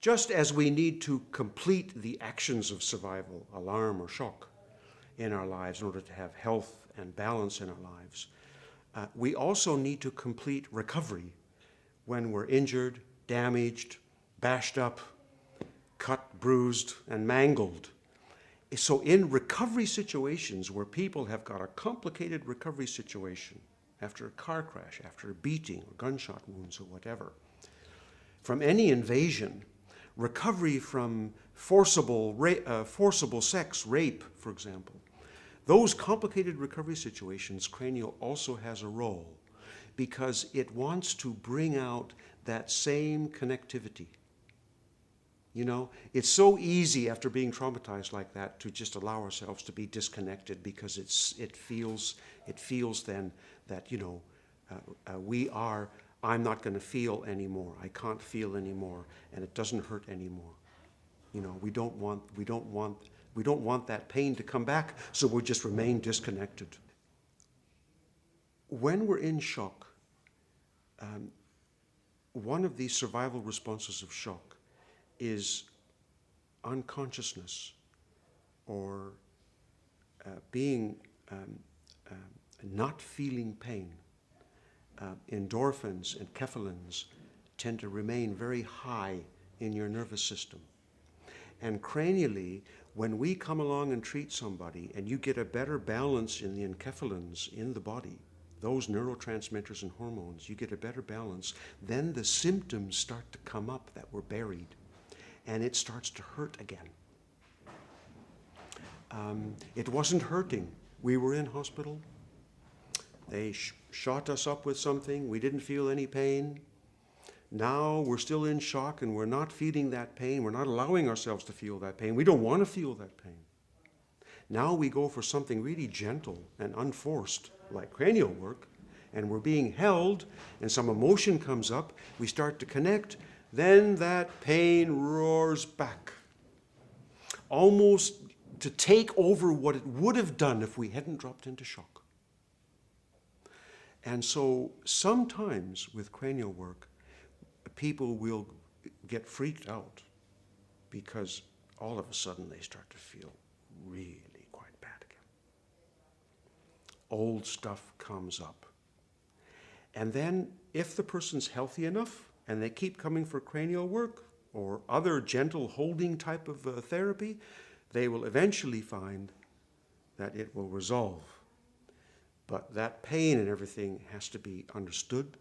Just as we need to complete the actions of survival, alarm or shock, in our lives in order to have health and balance in our lives, we also need to complete recovery when we're injured, damaged, bashed up, cut, bruised, and mangled. So in recovery situations where people have got a complicated recovery situation, after a car crash, after a beating or gunshot wounds or whatever, from any invasion, recovery from forcible sex, rape, for example, those complicated recovery situations, Cranio also has a role because it wants to bring out that same connectivity. You know, it's so easy after being traumatized like that to just allow ourselves to be disconnected because it feels then that, you know, I'm not going to feel anymore. I can't feel anymore, and it doesn't hurt anymore. You know, we don't want that pain to come back, so we'll just remain disconnected. When we're in shock, one of the survival responses of shock is unconsciousness or being not feeling pain. Endorphins and kephalins tend to remain very high in your nervous system. And cranially, when we come along and treat somebody and you get a better balance in the enkephalins in the body, those neurotransmitters and hormones, you get a better balance, then the symptoms start to come up that were buried, and it starts to hurt again. It wasn't hurting. We were in hospital. They shot us up with something. We didn't feel any pain. Now we're still in shock and we're not feeling that pain. We're not allowing ourselves to feel that pain. We don't want to feel that pain. Now we go for something really gentle and unforced, like cranial work, and we're being held and some emotion comes up. We start to connect. Then that pain roars back, almost to take over what it would have done if we hadn't dropped into shock. And so sometimes with cranial work, people will get freaked out because all of a sudden they start to feel really quite bad again. Old stuff comes up. And then if the person's healthy enough and they keep coming for cranial work or other gentle holding type of therapy, they will eventually find that it will resolve. But that pain and everything has to be understood.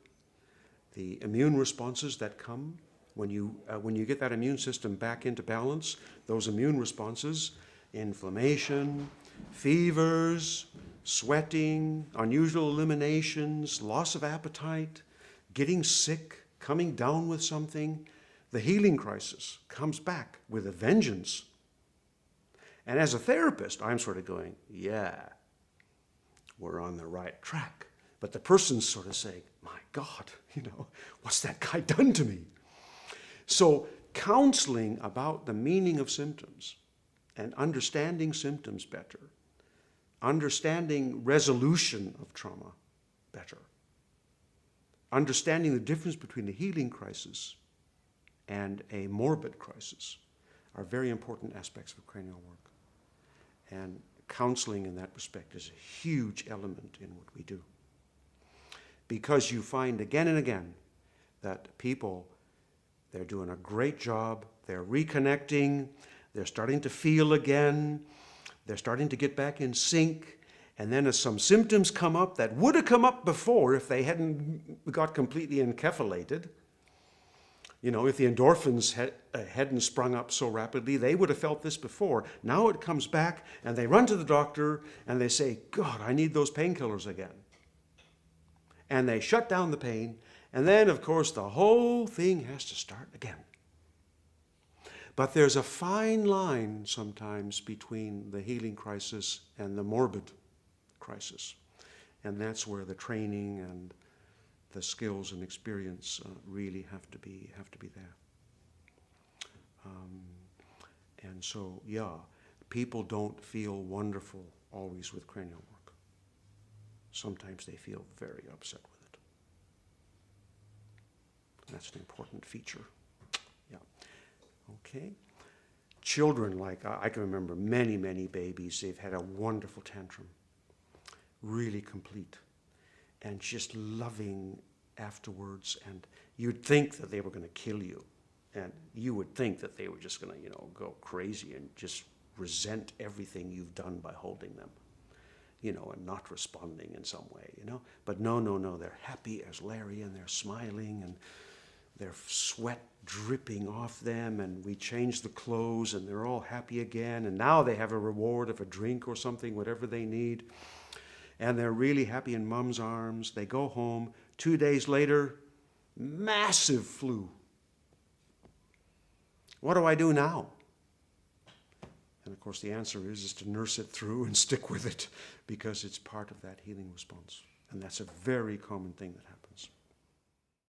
The immune responses that come when you get that immune system back into balance, those immune responses, inflammation, fevers, sweating, unusual eliminations, loss of appetite, getting sick, coming down with something, the healing crisis comes back with a vengeance. And as a therapist, I'm sort of going, yeah, we're on the right track. But the person's sort of saying, my God, you know, what's that guy done to me? So counseling about the meaning of symptoms and understanding symptoms better, understanding resolution of trauma better, understanding the difference between a healing crisis and a morbid crisis are very important aspects of cranial work. And counseling in that respect is a huge element in what we do. Because you find again and again that people, they're doing a great job, they're reconnecting, they're starting to feel again, they're starting to get back in sync, and then as some symptoms come up that would have come up before if they hadn't got completely encephalated, you know, if the endorphins hadn't sprung up so rapidly, they would have felt this before. Now it comes back and they run to the doctor and they say, God, I need those painkillers again. And they shut down the pain, and then, of course, the whole thing has to start again. But there's a fine line sometimes between the healing crisis and the morbid crisis. And that's where the training and the skills and experience really have to be there. And so, yeah, people don't feel wonderful always with cranial work. Sometimes they feel very upset with it. That's an important feature. Yeah. Okay? Children, like I can remember many, many babies, they've had a wonderful tantrum, really complete, and just loving afterwards. And you'd think that they were going to kill you, and you would think that they were just going to, go crazy and just resent everything you've done by holding them, and not responding in some way, But no, they're happy as Larry, and they're smiling, and their sweat dripping off them, and we change the clothes, and they're all happy again, and now they have a reward of a drink or something, whatever they need, and they're really happy in Mom's arms. They go home. 2 days later, massive flu. What do I do now? And of course the answer is to nurse it through and stick with it, because it's part of that healing response. And that's a very common thing that happens.